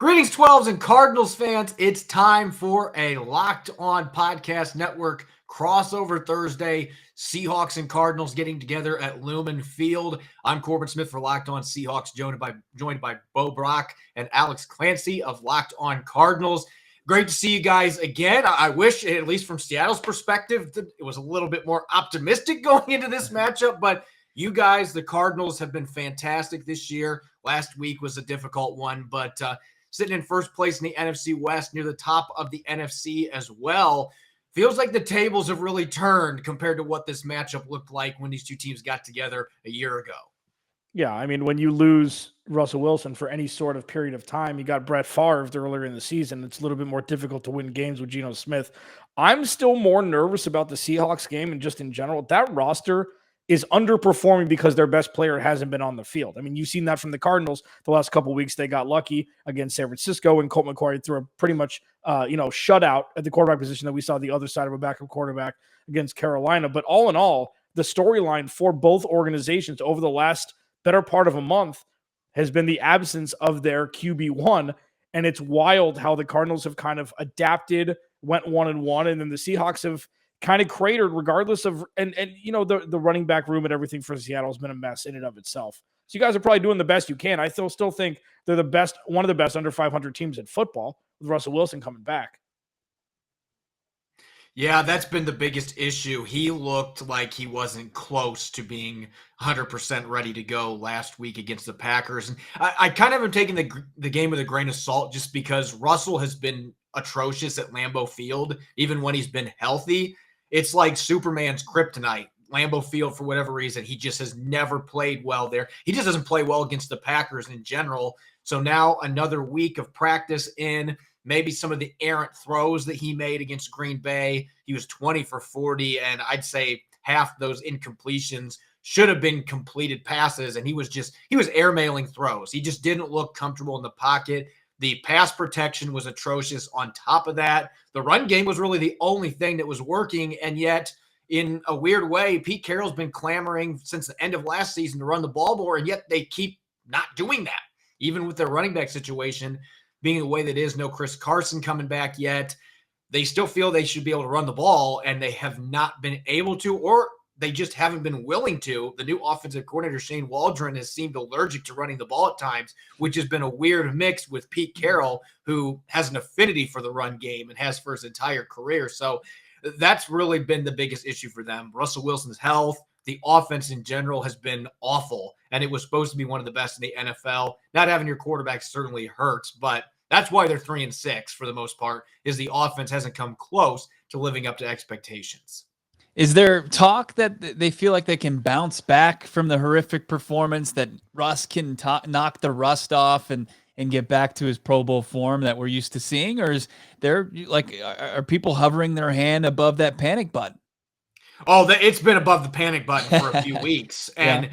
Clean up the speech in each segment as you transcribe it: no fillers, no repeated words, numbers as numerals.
Greetings, 12s and Cardinals fans. It's time for a Locked On Podcast Network crossover Thursday. Seahawks and Cardinals getting together at Lumen Field. I'm Corbin Smith for Locked On Seahawks, joined by Bo Brack and Alex Clancy of Locked On Cardinals. Great to see you guys again. I wish, at least from Seattle's perspective, that it was a little bit more optimistic going into this matchup, but you guys, the Cardinals, have been fantastic this year. Last week was a difficult one, but sitting in first place in the NFC West, near the top of the NFC as well. Feels like the tables have really turned compared to what this matchup looked like when these two teams got together a year ago. Yeah, I mean, when you lose Russell Wilson for any sort of period of time, you got Brett Favre earlier in the season. It's a little bit more difficult to win games with Geno Smith. I'm still more nervous about the Seahawks game and just in general. That roster is underperforming because their best player hasn't been on the field. I mean, you've seen that from the Cardinals the last couple of weeks. They got lucky against San Francisco, and Colt McCoy threw a pretty much shutout at the quarterback position that we saw the other side of a backup quarterback against Carolina. But all in all, the storyline for both organizations over the last better part of a month has been the absence of their QB1. And it's wild how the Cardinals have kind of adapted, went 1-1, and then the Seahawks have kind of cratered regardless of, the running back room and everything for Seattle has been a mess in and of itself. So you guys are probably doing the best you can. I still think they're the best, one of the best under 500 teams in football with Russell Wilson coming back. Yeah, that's been the biggest issue. He looked like he wasn't close to being 100% ready to go last week against the Packers. And I kind of am taking the game with a grain of salt just because Russell has been atrocious at Lambeau Field, even when he's been healthy. It's like Superman's kryptonite. Lambeau Field, for whatever reason, he just has never played well there. He just doesn't play well against the Packers in general. So now another week of practice in. Maybe some of the errant throws that he made against Green Bay. He was 20 for 40, and I'd say half those incompletions should have been completed passes, and he was airmailing throws. He just didn't look comfortable in the pocket. The pass protection was atrocious on top of that. The run game was really the only thing that was working, and yet in a weird way, Pete Carroll's been clamoring since the end of last season to run the ball more, and yet they keep not doing that, even with their running back situation being the way that is. No Chris Carson coming back yet. They still feel they should be able to run the ball, and they have not been able to, or they just haven't been willing to. The new offensive coordinator, Shane Waldron, has seemed allergic to running the ball at times, which has been a weird mix with Pete Carroll, who has an affinity for the run game and has for his entire career. So that's really been the biggest issue for them. Russell Wilson's health, the offense in general has been awful, and it was supposed to be one of the best in the NFL. Not having your quarterback certainly hurts, but that's why they're 3-6 for the most part, is the offense hasn't come close to living up to expectations. Is there talk that they feel like they can bounce back from the horrific performance, that Russ can knock the rust off and get back to his Pro Bowl form that we're used to seeing? Or is there, are people hovering their hand above that panic button? Oh, it's been above the panic button for a few weeks. And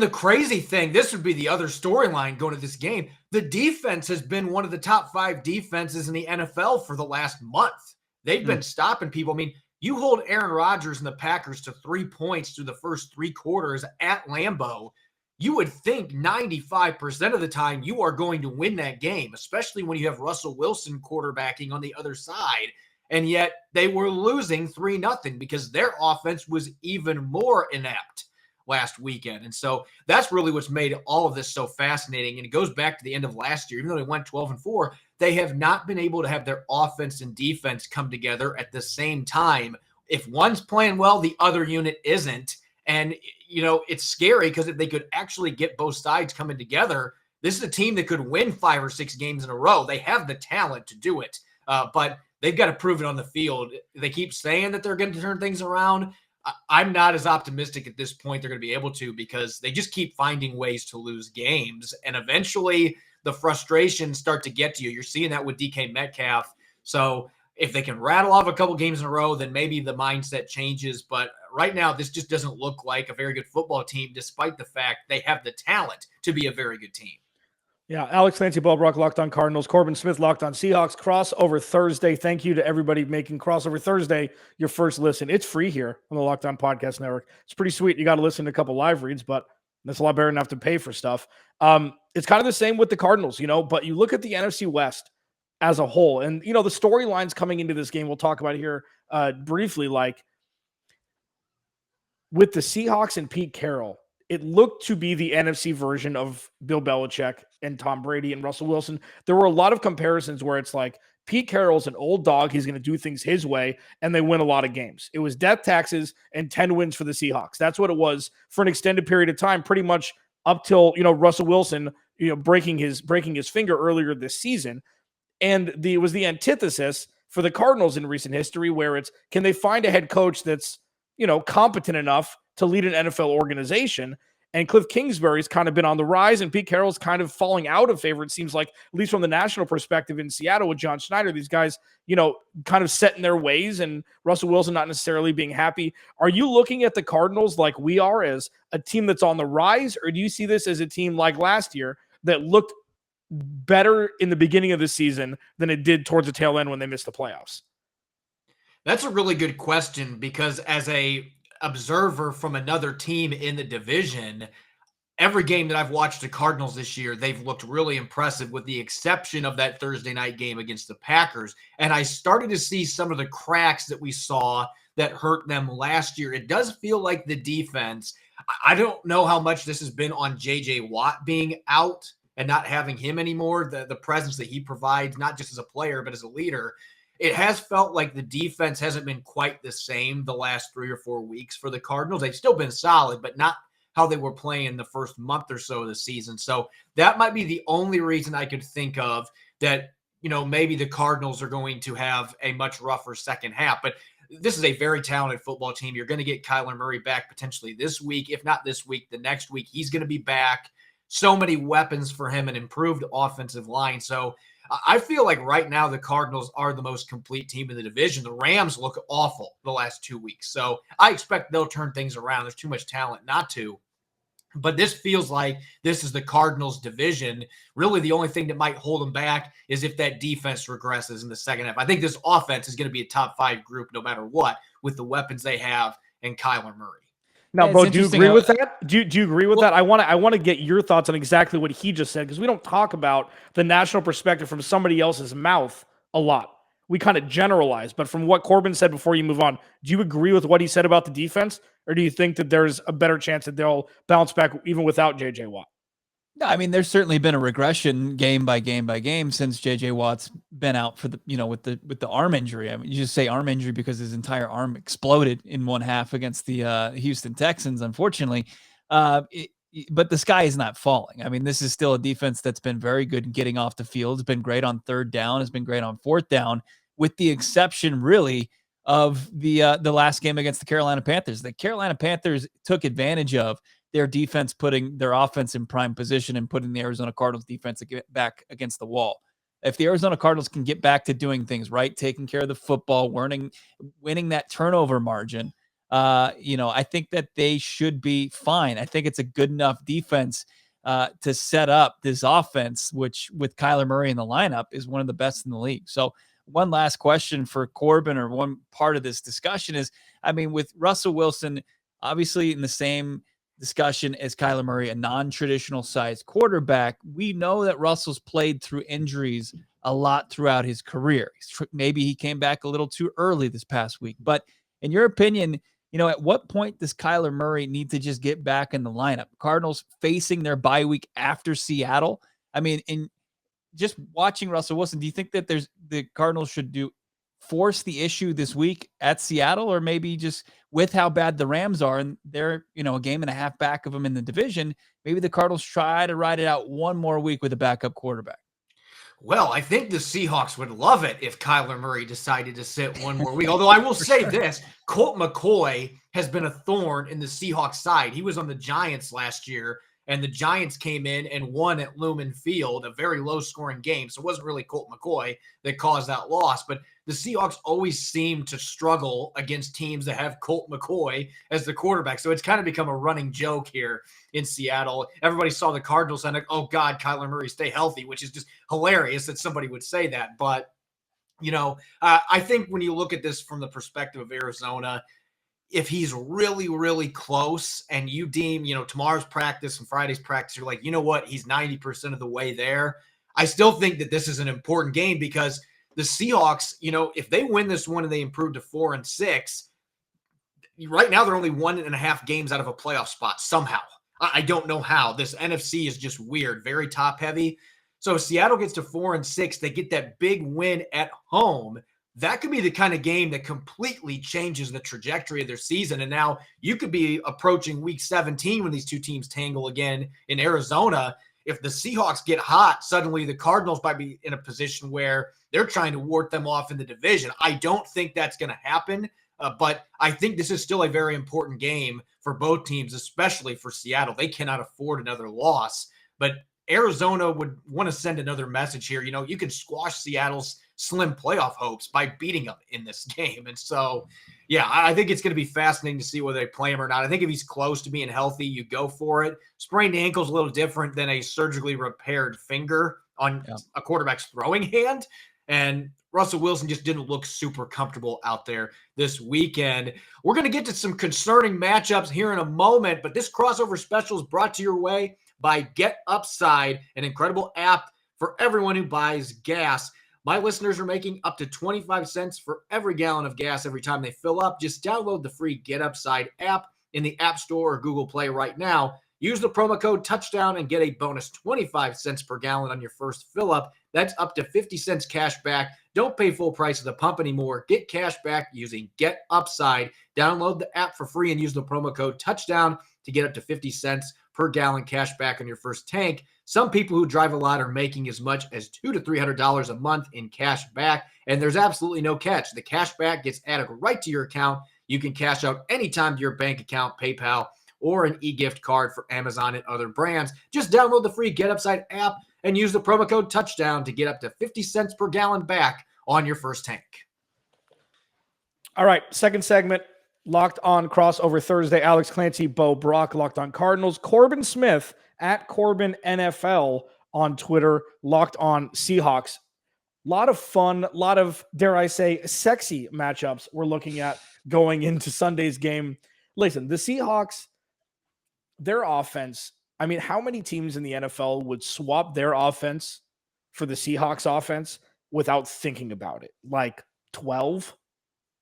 the crazy thing, this would be the other storyline going to this game. The defense has been one of the top 5 defenses in the NFL for the last month. They've been stopping people. I mean, you hold Aaron Rodgers and the Packers to 3 points through the first 3 quarters at Lambeau, you would think 95% of the time you are going to win that game, especially when you have Russell Wilson quarterbacking on the other side. And yet they were losing 3-0 because their offense was even more inept last weekend. And so that's really what's made all of this so fascinating. And it goes back to the end of last year. Even though they went 12-4, they have not been able to have their offense and defense come together at the same time. If one's playing well, the other unit isn't. And, it's scary because if they could actually get both sides coming together, this is a team that could win 5 or 6 games in a row. They have the talent to do it. But they've got to prove it on the field. They keep saying that they're going to turn things around. I'm not as optimistic at this point they're going to be able to, because they just keep finding ways to lose games. And eventually the frustrations start to get to you. You're seeing that with DK Metcalf. So if they can rattle off a couple games in a row, then maybe the mindset changes. But right now, this just doesn't look like a very good football team, despite the fact they have the talent to be a very good team. Yeah, Alex, Clancy, Bo Brack, Locked On Cardinals, Corbin Smith, Locked On Seahawks, Crossover Thursday. Thank you to everybody making Crossover Thursday your first listen. It's free here on the Locked On Podcast Network. It's pretty sweet. You got to listen to a couple live reads, but That's a lot better than have to pay for stuff. It's kind of the same with the Cardinals, but you look at the NFC West as a whole, and, the storylines coming into this game, we'll talk about here briefly, like with the Seahawks and Pete Carroll, it looked to be the NFC version of Bill Belichick and Tom Brady and Russell Wilson. There were a lot of comparisons where it's like Pete Carroll's an old dog. He's going to do things his way, and they win a lot of games. It was death taxes and 10 wins for the Seahawks. That's what it was for an extended period of time, pretty much up till, Russell Wilson, breaking his finger earlier this season. And it was the antithesis for the Cardinals in recent history, where it's, can they find a head coach that's, competent enough to lead an NFL organization? And Cliff Kingsbury's kind of been on the rise, and Pete Carroll's kind of falling out of favor, it seems like, at least from the national perspective in Seattle with John Schneider. These guys, kind of set in their ways, and Russell Wilson not necessarily being happy. Are you looking at the Cardinals like we are as a team that's on the rise, or do you see this as a team like last year that looked better in the beginning of the season than it did towards the tail end when they missed the playoffs? That's a really good question, because as a observer from another team in the division, every game that I've watched the Cardinals this year, they've looked really impressive with the exception of that Thursday night game against the Packers. And I started to see some of the cracks that we saw that hurt them last year. It does feel like the defense, I don't know how much this has been on J.J. Watt being out and not having him anymore, the presence that he provides, not just as a player, but as a leader. It has felt like the defense hasn't been quite the same the last 3 or 4 weeks for the Cardinals. They've still been solid, but not how they were playing the first month or so of the season. So that might be the only reason I could think of that, maybe the Cardinals are going to have a much rougher second half. But this is a very talented football team. You're going to get Kyler Murray back potentially this week. If not this week, the next week, he's going to be back. So many weapons for him, an improved offensive line. So I feel like right now the Cardinals are the most complete team in the division. The Rams look awful the last 2 weeks. So I expect they'll turn things around. There's too much talent not to. But this feels like this is the Cardinals division. Really, the only thing that might hold them back is if that defense regresses in the second half. I think this offense is going to be a top 5 group no matter what, with the weapons they have and Kyler Murray. Now, Bo, do you agree with that? Do you agree with that? I want to get your thoughts on exactly what he just said, because we don't talk about the national perspective from somebody else's mouth a lot. We kind of generalize, but from what Corbin said before you move on, do you agree with what he said about the defense, or do you think that there's a better chance that they'll bounce back even without J.J. Watt? No, I mean, there's certainly been a regression game by game since J.J. Watt's been out for the, with the arm injury. I mean, you just say arm injury because his entire arm exploded in one half against the Houston Texans, unfortunately. But the sky is not falling. I mean, this is still a defense that's been very good in getting off the field. It's been great on third down. It's been great on fourth down, with the exception, really, of the last game against the Carolina Panthers. The Carolina Panthers took advantage of their defense putting their offense in prime position and putting the Arizona Cardinals defense back against the wall. If the Arizona Cardinals can get back to doing things right, taking care of the football, winning that turnover margin, I think that they should be fine. I think it's a good enough defense to set up this offense, which with Kyler Murray in the lineup is one of the best in the league. So one last question for Corbin, or one part of this discussion is, I mean, with Russell Wilson, obviously in the same discussion as Kyler Murray, a non-traditional size quarterback, we know that Russell's played through injuries a lot throughout his career. Maybe he came back a little too early this past week, but in your opinion, at what point does Kyler Murray need to just get back in the lineup? Cardinals facing their bye week after Seattle. I mean, in just watching Russell Wilson, do you think that the Cardinals should force the issue this week at Seattle, or maybe just with how bad the Rams are and they're, a game and a half back of them in the division, maybe the Cardinals try to ride it out one more week with a backup quarterback? Well, I think the Seahawks would love it if Kyler Murray decided to sit one more week. Although I will say this, Colt McCoy has been a thorn in the Seahawks side. He was on the Giants last year, and the Giants came in and won at Lumen Field, a very low-scoring game. So it wasn't really Colt McCoy that caused that loss. But the Seahawks always seem to struggle against teams that have Colt McCoy as the quarterback. So it's kind of become a running joke here in Seattle. Everybody saw the Cardinals and, oh, God, Kyler Murray, stay healthy, which is just hilarious that somebody would say that. But, I think when you look at this from the perspective of Arizona, if he's really, really close and you deem, tomorrow's practice and Friday's practice, you're like, you know what, he's 90% of the way there. I still think that this is an important game because the Seahawks, if they win this one and they improve to 4-6, right now they're only 1.5 games out of a playoff spot somehow. I don't know how. This NFC is just weird, very top heavy. So if Seattle gets to 4-6, they get that big win at home. That could be the kind of game that completely changes the trajectory of their season. And now you could be approaching week 17 when these two teams tangle again in Arizona. If the Seahawks get hot, suddenly the Cardinals might be in a position where they're trying to ward them off in the division. I don't think that's going to happen, but I think this is still a very important game for both teams, especially for Seattle. They cannot afford another loss, but Arizona would want to send another message here. You can squash Seattle's slim playoff hopes by beating them in this game. And so, yeah, I think it's going to be fascinating to see whether they play him or not. I think if he's close to being healthy, you go for it. Sprained ankle is a little different than a surgically repaired finger on a quarterback's throwing hand. And Russell Wilson just didn't look super comfortable out there this weekend. We're going to get to some concerning matchups here in a moment, but this crossover special is brought to your way by Get Upside, an incredible app for everyone who buys gas. My listeners are making up to 25 cents for every gallon of gas every time they fill up. Just download the free Get Upside app in the App Store or Google Play right now. Use the promo code Touchdown and get a bonus 25 cents per gallon on your first fill up. That's up to 50 cents cash back. Don't pay full price at the pump anymore. Get cash back using Get Upside. Download the app for free and use the promo code Touchdown to get up to 50 cents per gallon cash back on your first tank. Some people who drive a lot are making as much as $200 to $300 a month in cash back, and there's absolutely no catch. The cash back gets added right to your account. You can cash out anytime to your bank account, PayPal, or an e-gift card for Amazon and other brands. Just download the free Get Upside app and use the promo code Touchdown to get up to 50 cents per gallon back on your first tank. All right, second segment. Locked On Crossover Thursday. Alex Clancy, Bo Brack, Locked On Cardinals. Corbin Smith at Corbin NFL on Twitter. Locked On Seahawks. A lot of fun, a lot of, dare I say, sexy matchups we're looking at going into Sunday's game. Listen, the Seahawks, their offense, I mean, how many teams in the NFL would swap their offense for the Seahawks offense without thinking about it? Like 12?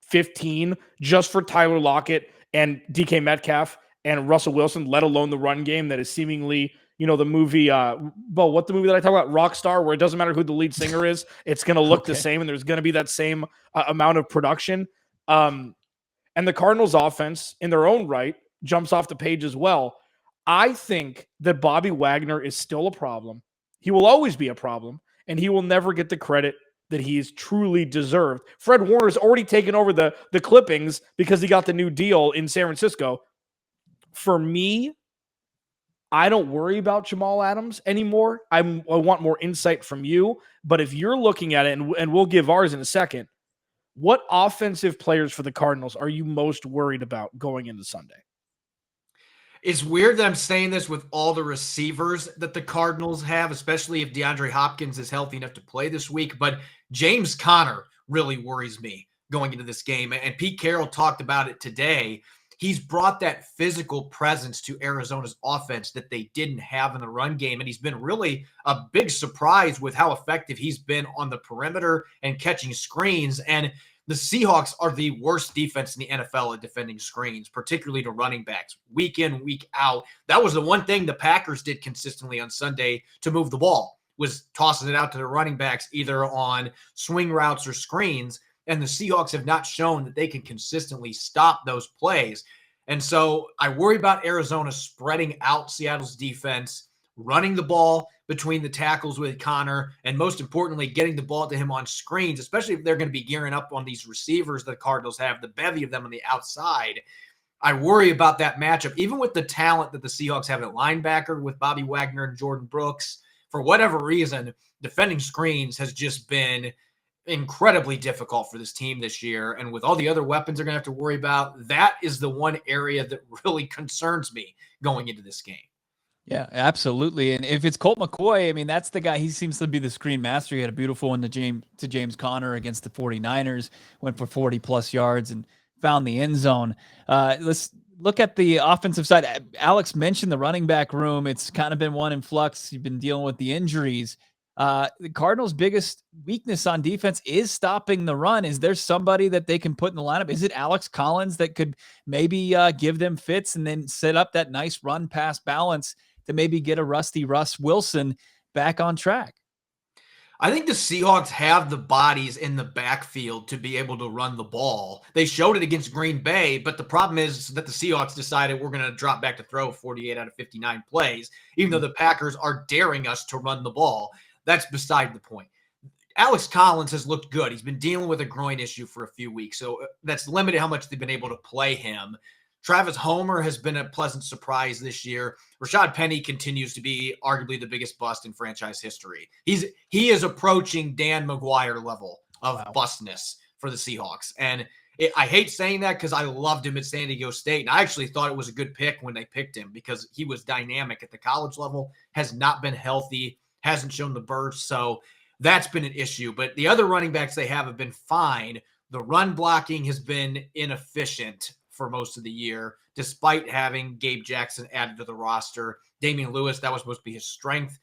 15 just for Tyler Lockett and DK Metcalf and Russell Wilson, let alone the run game that is seemingly, the movie, Bo, what the movie that I talk about, Rockstar, where it doesn't matter who the lead singer is, it's going to look the same and there's going to be that same amount of production. And the Cardinals offense in their own right jumps off the page as well. I think that Bobby Wagner is still a problem. He will always be a problem, and he will never get the credit that he's truly deserved. Fred Warner's already taken over the clippings because he got the new deal in San Francisco. For me, I don't worry about Jamal Adams anymore. I want more insight from you. But if you're looking at it, and we'll give ours in a second, what offensive players for the Cardinals are you most worried about going into Sunday? It's weird that I'm saying this with all the receivers that the Cardinals have, especially if DeAndre Hopkins is healthy enough to play this week. But James Conner really worries me going into this game. And Pete Carroll talked about it today. He's brought that physical presence to Arizona's offense that they didn't have in the run game. And he's been really a big surprise with how effective he's been on the perimeter and catching screens. And the Seahawks are the worst defense in the NFL at defending screens, particularly to running backs, week in, week out. That was the one thing the Packers did consistently on Sunday to move the ball, was tossing it out to the running backs either on swing routes or screens. And the Seahawks have not shown that they can consistently stop those plays. And so I worry about Arizona spreading out Seattle's defense, running the ball between the tackles with Connor, and most importantly, getting the ball to him on screens, especially if they're going to be gearing up on these receivers the Cardinals have, the bevy of them on the outside. I worry about that matchup, even with the talent that the Seahawks have at linebacker with Bobby Wagner and Jordan Brooks. For whatever reason, defending screens has just been incredibly difficult for this team this year. And with all the other weapons they're going to have to worry about, that is the one area that really concerns me going into this game. Yeah, absolutely. And if it's Colt McCoy, I mean, that's the guy. He seems to be the screen master. He had a beautiful one to James Conner against the 49ers, went for 40-plus yards and found the end zone. Let's look at the offensive side. Alex mentioned the running back room. It's kind of been one in flux. You've been dealing with the injuries. The Cardinals' biggest weakness on defense is stopping the run. Is there somebody that they can put in the lineup? Is it Alex Collins that could maybe give them fits and then set up that nice run pass balance to maybe get a rusty Russ Wilson back on track? I think the Seahawks have the bodies in the backfield to be able to run the ball. They showed it against Green Bay, but the problem is that the Seahawks decided we're going to drop back to throw 48 out of 59 plays, even though the Packers are daring us to run the ball. That's beside the point. Alex Collins has looked good. He's been dealing with a groin issue for a few weeks, so that's limited how much they've been able to play him. Travis Homer has been a pleasant surprise this year. Rashad Penny continues to be arguably the biggest bust in franchise history. He is approaching Dan McGuire level of bustness for the Seahawks. And I hate saying that because I loved him at San Diego State. And I actually thought it was a good pick when they picked him because he was dynamic at the college level, has not been healthy, hasn't shown the burst. So that's been an issue. But the other running backs they have been fine. The run blocking has been inefficient for most of the year, despite having Gabe Jackson added to the roster. Damian Lewis, that was supposed to be his strength.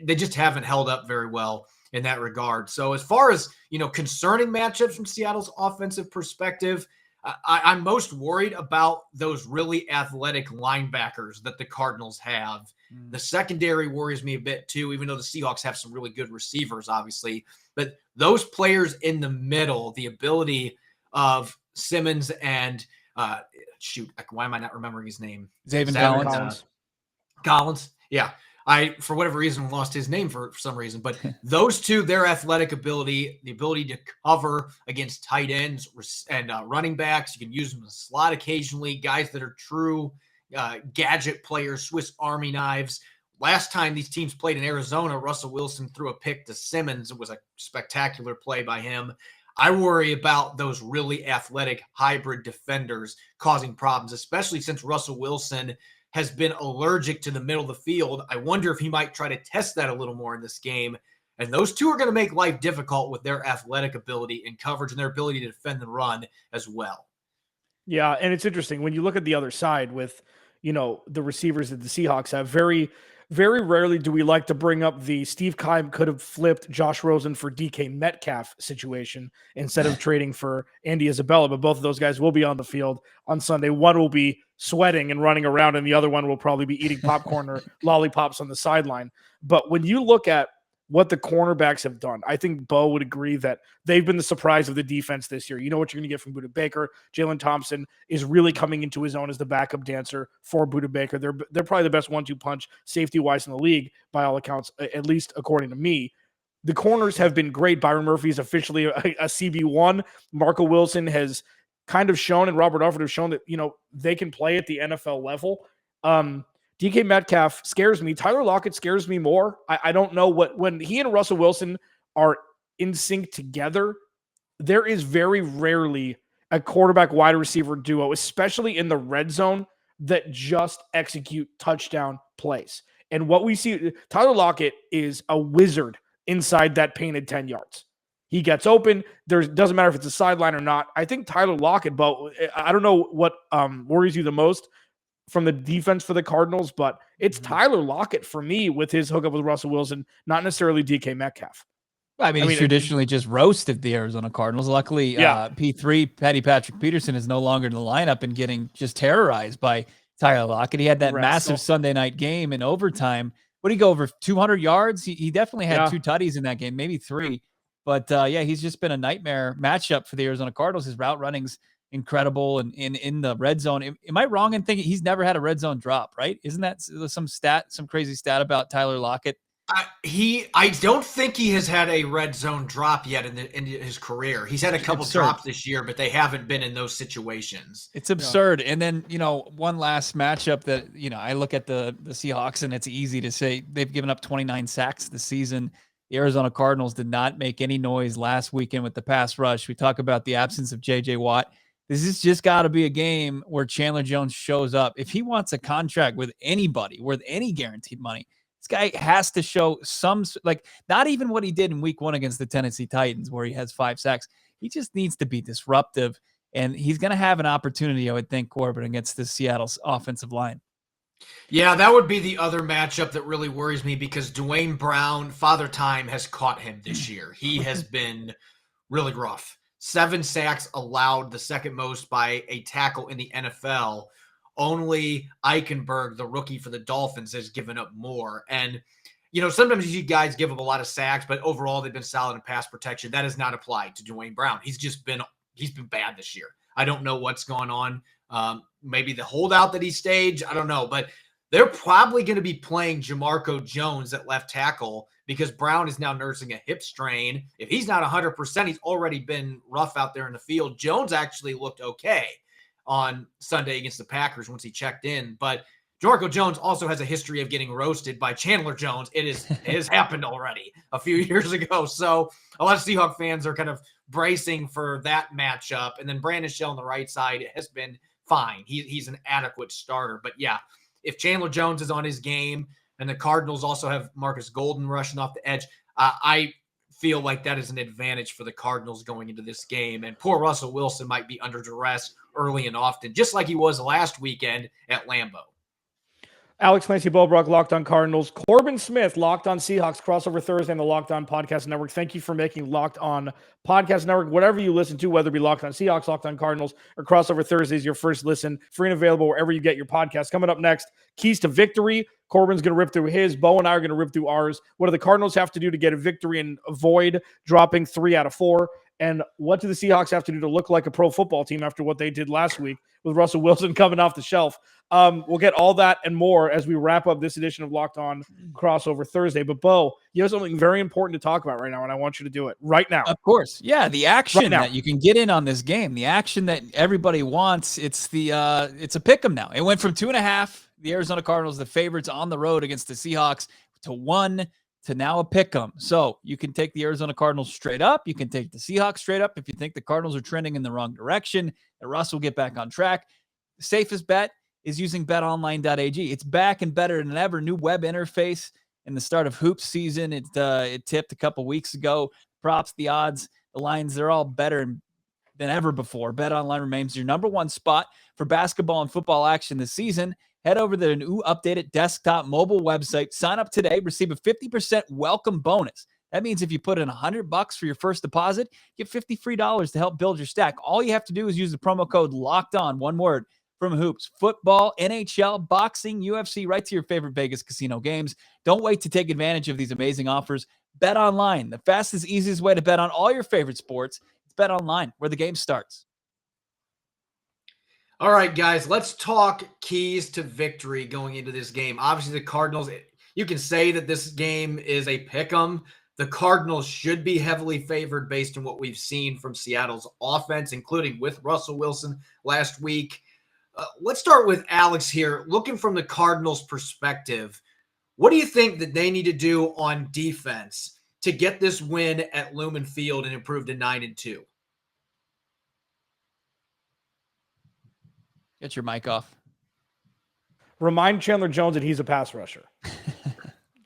They just haven't held up very well in that regard. So as far as, concerning matchups from Seattle's offensive perspective, I'm most worried about those really athletic linebackers that the Cardinals have. The secondary worries me a bit too, even though the Seahawks have some really good receivers, obviously. But those players in the middle, the ability of Simmons and why am I not remembering his name? Collins. Collins. Yeah. I, for whatever reason, lost his name for some reason. But those two, their athletic ability, the ability to cover against tight ends and running backs, you can use them in the slot occasionally, guys that are true gadget players, Swiss Army knives. Last time these teams played in Arizona, Russell Wilson threw a pick to Simmons. It was a spectacular play by him. I worry about those really athletic hybrid defenders causing problems, especially since Russell Wilson has been allergic to the middle of the field. I wonder if he might try to test that a little more in this game. And those two are going to make life difficult with their athletic ability and coverage and their ability to defend the run as well. Yeah, and it's interesting when you look at the other side with, the receivers that the Seahawks have. Very, very rarely do we like to bring up the Steve Keim could have flipped Josh Rosen for DK Metcalf situation instead of trading for Andy Isabella, but both of those guys will be on the field on Sunday. One will be sweating and running around, and the other one will probably be eating popcorn or lollipops on the sideline. But when you look at what the cornerbacks have done, I think Bo would agree that they've been the surprise of the defense this year. You know what you're going to get from Budda Baker. Jalen Thompson is really coming into his own as the backup dancer for Budda Baker. They're probably the best 1-2 punch safety-wise in the league, by all accounts, at least according to me. The corners have been great. Byron Murphy is officially a CB1. Marco Wilson has kind of shown, and Robert Alford have shown that, they can play at the NFL level. DK Metcalf scares me. Tyler Lockett scares me more. I don't know when he and Russell Wilson are in sync together, there is very rarely a quarterback wide receiver duo, especially in the red zone, that just execute touchdown plays. And what we see, Tyler Lockett is a wizard inside that painted 10 yards. He gets open. Doesn't matter if it's a sideline or not. I think Tyler Lockett, but I don't know what worries you the most from the defense for the Cardinals, but it's Tyler Lockett for me with his hookup with Russell Wilson, not necessarily DK Metcalf. I mean, he's traditionally just roasted the Arizona Cardinals. Luckily, P3, Patty Patrick Peterson, is no longer in the lineup and getting just terrorized by Tyler Lockett. He had that massive Sunday night game in overtime. What did he go over 200 yards? He definitely had 2 tutties in that game, maybe 3. But he's just been a nightmare matchup for the Arizona Cardinals. His route running's incredible and in the red zone. Am I wrong in thinking he's never had a red zone drop, right? Isn't that some crazy stat about Tyler Lockett? I don't think he has had a red zone drop yet in his career. He's had a couple drops this year, but they haven't been in those situations. It's absurd. And then, one last matchup that, I look at the Seahawks, and it's easy to say they've given up 29 sacks this season. The Arizona Cardinals did not make any noise last weekend with the pass rush. We talk about the absence of J.J. Watt. This has just got to be a game where Chandler Jones shows up. If he wants a contract with anybody, worth any guaranteed money, this guy has to show not even what he did in week 1 against the Tennessee Titans, where he has 5 sacks. He just needs to be disruptive. And he's going to have an opportunity, I would think, Corbin, against the Seattle's offensive line. Yeah, that would be the other matchup that really worries me because Dwayne Brown, Father Time, has caught him this year. He has been really rough. 7 sacks allowed, the second most by a tackle in the NFL. Only Eichenberg, the rookie for the Dolphins, has given up more. And, sometimes you guys give up a lot of sacks, but overall they've been solid in pass protection. That has not applied to Dwayne Brown. He's been bad this year. I don't know what's going on. Maybe the holdout that he staged. I don't know. But they're probably going to be playing Jamarco Jones at left tackle because Brown is now nursing a hip strain. If he's not 100%, he's already been rough out there in the field. Jones actually looked okay on Sunday against the Packers once he checked in. But Jamarco Jones also has a history of getting roasted by Chandler Jones. It has happened already a few years ago. So a lot of Seahawks fans are kind of bracing for that matchup. And then Brandon Shell on the right side has been fine. He's an adequate starter. But yeah, if Chandler Jones is on his game and the Cardinals also have Marcus Golden rushing off the edge, I feel like that is an advantage for the Cardinals going into this game. And poor Russell Wilson might be under duress early and often, just like he was last weekend at Lambeau. Alex, Clancy, Bo Brack, Locked On Cardinals. Corbin Smith, Locked On Seahawks, crossover Thursday on the Locked On Podcast Network. Thank you for making Locked On Podcast Network, whatever you listen to, whether it be Locked On Seahawks, Locked On Cardinals, or crossover Thursdays, your first listen, free and available wherever you get your podcast. Coming up next, keys to victory. Corbin's going to rip through his. Bo and I are going to rip through ours. What do the Cardinals have to do to get a victory and avoid dropping 3 out of 4? And what do the Seahawks have to do to look like a pro football team after what they did last week with Russell Wilson coming off the shelf? We'll get all that and more as we wrap up this edition of Locked On Crossover Thursday. But, Bo, you have something very important to talk about right now, and I want you to do it right now. Of course. Yeah, the action that you can get in on this game, the action that everybody wants, it's a pick 'em now. It went from 2.5, the Arizona Cardinals, the favorites on the road against the Seahawks, to 1 to now a pick 'em. So you can take the Arizona Cardinals straight up. You can take the Seahawks straight up if you think the Cardinals are trending in the wrong direction, that Russ will get back on track. The safest bet is using betonline.ag. It's back and better than ever. New web interface in the start of hoops season. It tipped a couple weeks ago. Props, the odds, the lines, they're all better than ever before. BetOnline remains your number one spot for basketball and football action this season. Head over to the new updated desktop mobile website. Sign up today. Receive a 50% welcome bonus. That means if you put in $100 for your first deposit, get $50 free to help build your stack. All you have to do is use the promo code LOCKEDON, one word, from hoops, football, NHL, boxing, UFC, right to your favorite Vegas casino games. Don't wait to take advantage of these amazing offers. Bet online, the fastest, easiest way to bet on all your favorite sports. It's Bet Online, where the game starts. All right, guys, let's talk keys to victory going into this game. Obviously, the Cardinals, you can say that this game is a pick 'em. The Cardinals should be heavily favored based on what we've seen from Seattle's offense, including with Russell Wilson last week. Let's start with Alex here. Looking from the Cardinals' perspective, what do you think that they need to do on defense to get this win at Lumen Field and improve to 9-2? Get your mic off. Remind Chandler Jones that he's a pass rusher.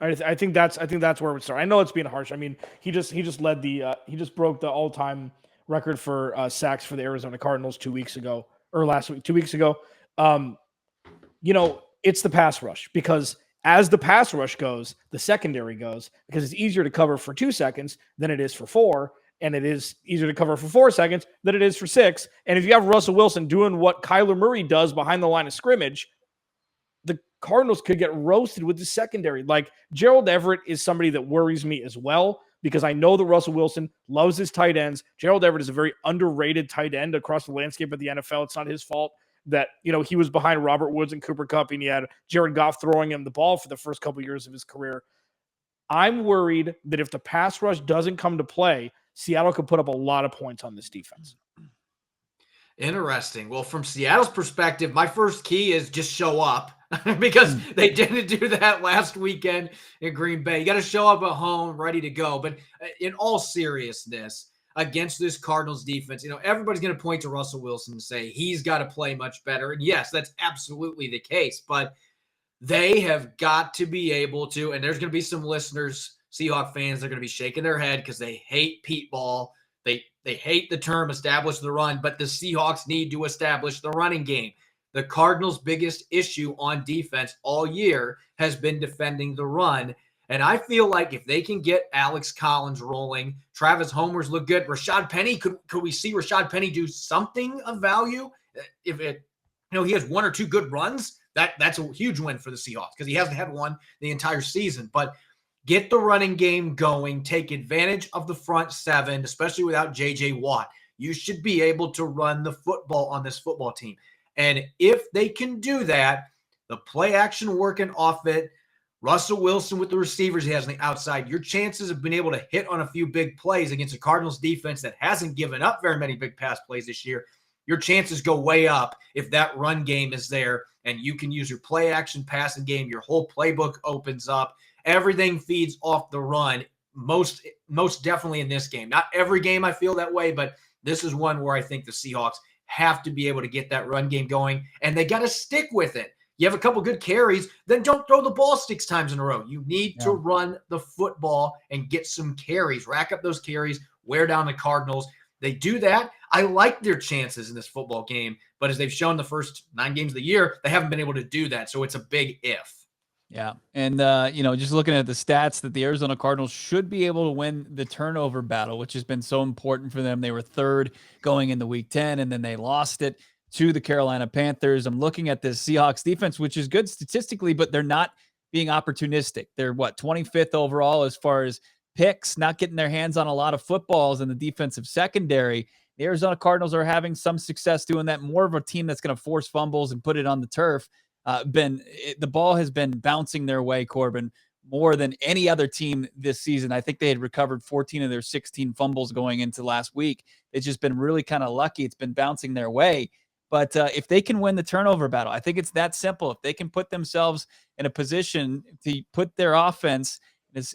I think that's where it would start. I know it's being harsh. I mean, he just broke the all-time record for sacks for the Arizona Cardinals 2 weeks ago, or last week, 2 weeks ago. It's the pass rush, because as the pass rush goes, the secondary goes, because it's easier to cover for 2 seconds than it is for 4. And it is easier to cover for 4 seconds than it is for 6. And if you have Russell Wilson doing what Kyler Murray does behind the line of scrimmage, the Cardinals could get roasted with the secondary. Like, Gerald Everett is somebody that worries me as well, because I know that Russell Wilson loves his tight ends. Gerald Everett is a very underrated tight end across the landscape of the NFL. It's not his fault that, he was behind Robert Woods and Cooper Kupp, and he had Jared Goff throwing him the ball for the first couple of years of his career. I'm worried that if the pass rush doesn't come to play, Seattle could put up a lot of points on this defense. Interesting. Well, from Seattle's perspective, my first key is just show up, because they didn't do that last weekend in Green Bay. You got to show up at home ready to go. But in all seriousness, against this Cardinals defense, everybody's going to point to Russell Wilson and say he's got to play much better. And yes, that's absolutely the case. But they have got to be able to, and there's going to be some listeners, Seahawks fans, they're going to be shaking their head because they hate Pete Ball. They they hate the term establish the run, but the Seahawks need to establish the running game. The Cardinals' biggest issue on defense all year has been defending the run. And I feel like if they can get Alex Collins rolling, Travis Homer's look good. Rashad Penny, could we see Rashad Penny do something of value? If he has one or two good runs, that's a huge win for the Seahawks because he hasn't had one the entire season. But get the running game going, take advantage of the front seven, especially without J.J. Watt. You should be able to run the football on this football team. And if they can do that, the play action working off it, Russell Wilson with the receivers he has on the outside, your chances of being able to hit on a few big plays against a Cardinals defense that hasn't given up very many big pass plays this year, your chances go way up if that run game is there and you can use your play action passing game. Your whole playbook opens up. Everything feeds off the run, most definitely in this game. Not every game I feel that way, but this is one where I think the Seahawks have to be able to get that run game going, and they got to stick with it. You have a couple good carries, then don't throw the ball 6 times in a row. You need to run the football and get some carries, rack up those carries, wear down the Cardinals. They do that. I like their chances in this football game, but as they've shown the first 9 games of the year, they haven't been able to do that. So it's a big if. Yeah. And, just looking at the stats that the Arizona Cardinals should be able to win the turnover battle, which has been so important for them. They were 3rd going into week 10, and then they lost it to the Carolina Panthers. I'm looking at this Seahawks defense, which is good statistically, but they're not being opportunistic. They're 25th overall as far as picks, not getting their hands on a lot of footballs in the defensive secondary. The Arizona Cardinals are having some success doing that. More of a team that's going to force fumbles and put it on the turf. The ball has been bouncing their way, Corbin, more than any other team this season. I think they had recovered 14 of their 16 fumbles going into last week. It's just been really kind of lucky. It's been bouncing their way. But if they can win the turnover battle, I think it's that simple. If they can put themselves in a position to put their offense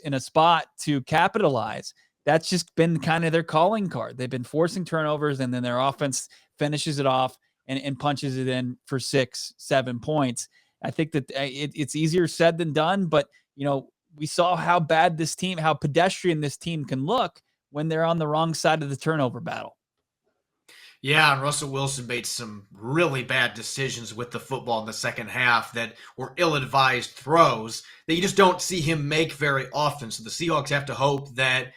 in a spot to capitalize, that's just been kind of their calling card. They've been forcing turnovers, and then their offense finishes it off and punches it in for 6-7 points. I think that it's easier said than done, but we saw how pedestrian this team can look when they're on the wrong side of the turnover battle. Yeah, and Russell Wilson made some really bad decisions with the football in the second half that were ill-advised throws that you just don't see him make very often. So the Seahawks have to hope that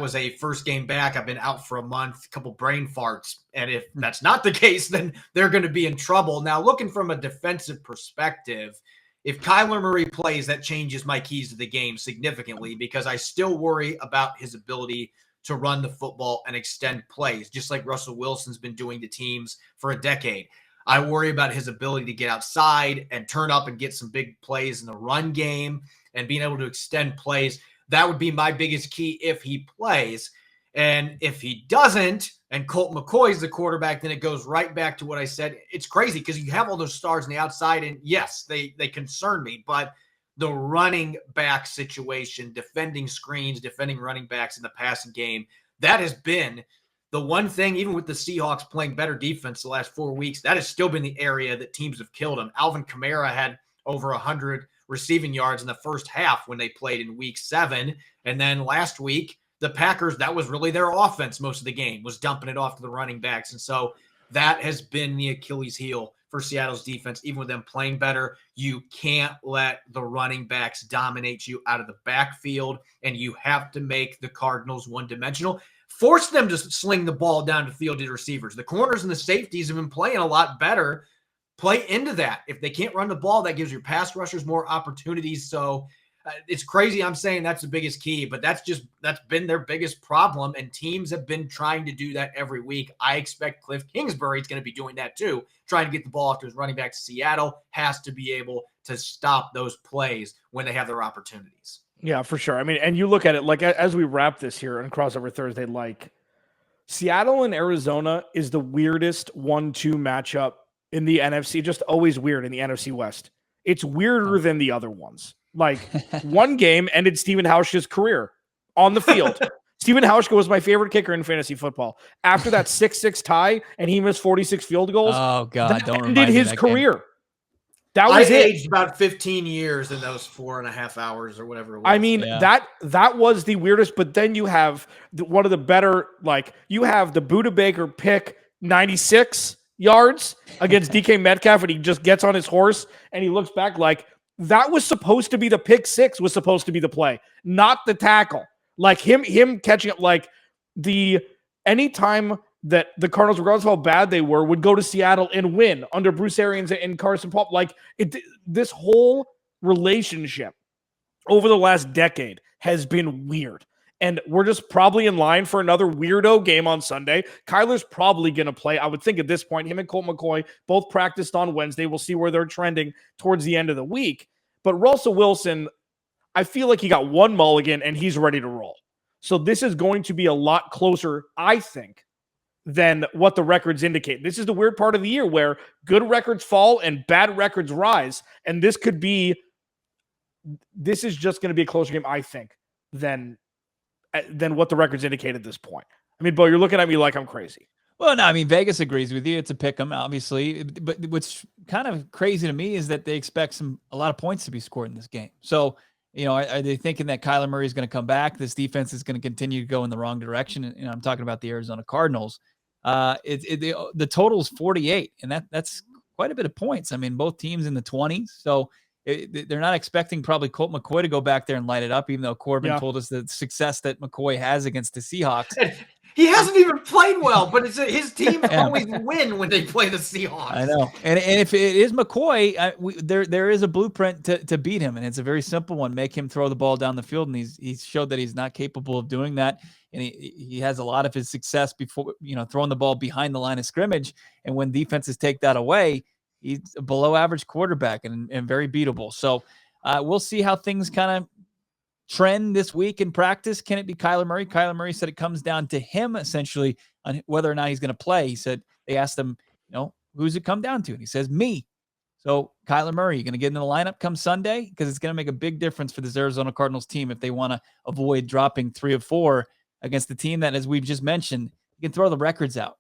was a first game back. I've been out for a month, a couple brain farts. And if that's not the case, then they're going to be in trouble. Now, looking from a defensive perspective, if Kyler Murray plays, that changes my keys to the game significantly because I still worry about his ability to run the football and extend plays, just like Russell Wilson's been doing to teams for a decade. I worry about his ability to get outside and turn up and get some big plays in the run game and being able to extend plays. That would be my biggest key if he plays. And if he doesn't, and Colt McCoy is the quarterback, then it goes right back to what I said. It's crazy because you have all those stars on the outside, and yes, they concern me, but the running back situation, defending screens, defending running backs in the passing game, that has been the one thing, even with the Seahawks playing better defense the last 4 weeks, that has still been the area that teams have killed them. Alvin Kamara had over 100 receiving yards in the first half when they played in week 7. And then last week, the Packers, that was really their offense most of the game, was dumping it off to the running backs. And so that has been the Achilles heel for Seattle's defense. Even with them playing better, you can't let the running backs dominate you out of the backfield, and you have to make the Cardinals one-dimensional. Force them to sling the ball down the field to the receivers. The corners and the safeties have been playing a lot better. Play into that. If they can't run the ball, that gives your pass rushers more opportunities. So it's crazy I'm saying that's the biggest key, but that's been their biggest problem, and teams have been trying to do that every week. I expect Cliff Kingsbury is going to be doing that too, trying to get the ball off to his running back. Seattle has to be able to stop those plays when they have their opportunities. Yeah, for sure. I mean, and you look at it, like as we wrap this here on Crossover Thursday, like Seattle and Arizona is the weirdest 1-2 matchup in the NFC, just always weird in the NFC West. It's weirder than the other ones. Like one game ended Stephen Hauschka's career on the field. Stephen Hauschka was my favorite kicker in fantasy football. After that 6-6 tie and he missed 46 field goals, oh God, that ended his career. That I was it. aged about 15 years in those 4.5 hours or whatever it was. I mean, Yeah. that was the weirdest, but then you have one of the better, like, you have the Buda Baker pick 96 yards against DK Metcalf, and he just gets on his horse and he looks back like that was supposed to be the pick six, was supposed to be the play, not the tackle. Like him catching it, like anytime that the Cardinals, regardless of how bad they were, would go to Seattle and win under Bruce Arians and Carson Palmer. Like this whole relationship over the last decade has been weird. And we're just probably in line for another weirdo game on Sunday. Kyler's probably going to play. I would think at this point, him and Colt McCoy both practiced on Wednesday. We'll see where they're trending towards the end of the week. But Russell Wilson, I feel like he got one mulligan and he's ready to roll. So this is going to be a lot closer, I think, than what the records indicate. This is the weird part of the year where good records fall and bad records rise. And this is just going to be a closer game, I think, than what the records indicate at this point. I mean, Bo, you're looking at me like I'm crazy. Well, no, I mean, Vegas agrees with you. It's a pick 'em, obviously. But what's kind of crazy to me is that they expect a lot of points to be scored in this game. So, are they thinking that Kyler Murray is going to come back? This defense is going to continue to go in the wrong direction. And I'm talking about the Arizona Cardinals. The total is 48, and that's quite a bit of points. I mean, both teams in the 20s. So they're not expecting probably Colt McCoy to go back there and light it up, even though Corbin told us the success that McCoy has against the Seahawks. He hasn't even played well, but his teams always win when they play the Seahawks. I know. And if it is McCoy, there is a blueprint to beat him, and it's a very simple one. Make him throw the ball down the field, and he's showed that he's not capable of doing that. And he has a lot of his success before, throwing the ball behind the line of scrimmage. And when defenses take that away, he's a below average quarterback and very beatable. So we'll see how things kind of trend this week in practice. Can it be Kyler Murray? Kyler Murray said it comes down to him essentially on whether or not he's going to play. He said they asked him, who's it come down to? And he says, me. So Kyler Murray, you going to get in the lineup come Sunday? Because it's going to make a big difference for this Arizona Cardinals team if they want to avoid dropping 3 of 4 against the team that, as we've just mentioned, you can throw the records out.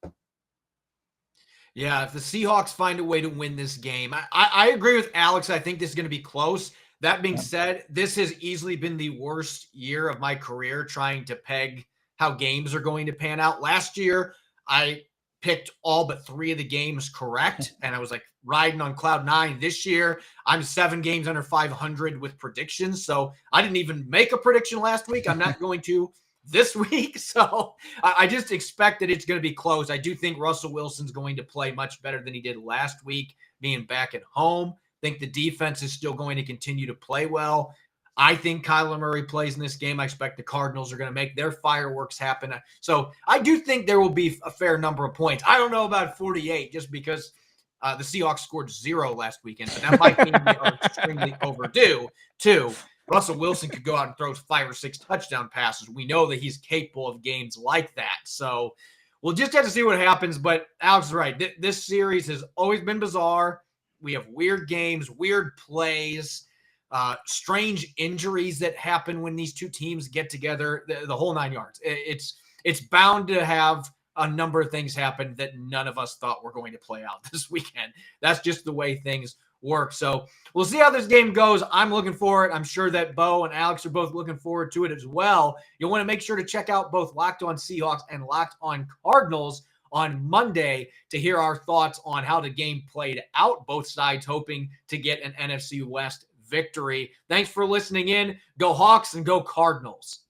Yeah, if the Seahawks find a way to win this game, I agree with Alex. I think this is going to be close. That being said, this has easily been the worst year of my career trying to peg how games are going to pan out. Last year, I picked all but 3 of the games correct, and I was like riding on cloud 9. This year, I'm 7 games under 500 with predictions, so I didn't even make a prediction last week. I'm not going to this week, so I just expect that it's going to be close. I do think Russell Wilson's going to play much better than he did last week, being back at home. I think the defense is still going to continue to play well. I think Kyler Murray plays in this game. I expect the Cardinals are going to make their fireworks happen. So I do think there will be a fair number of points. I don't know about 48 just because the Seahawks scored 0 last weekend, but that might mean they are extremely overdue too. Russell Wilson could go out and throw 5 or 6 touchdown passes. We know that he's capable of games like that. So we'll just have to see what happens. But Alex is right. This series has always been bizarre. We have weird games, weird plays, strange injuries that happen when these two teams get together, the whole 9 yards. It's bound to have a number of things happen that none of us thought were going to play out this weekend. That's just the way things work. So we'll see how this game goes. I'm looking for it. I'm sure that Bo and Alex are both looking forward to it as well. You'll want to make sure to check out both Locked On Seahawks and Locked On Cardinals on Monday to hear our thoughts on how the game played out, both sides hoping to get an NFC West victory. Thanks for listening in. Go Hawks and go Cardinals.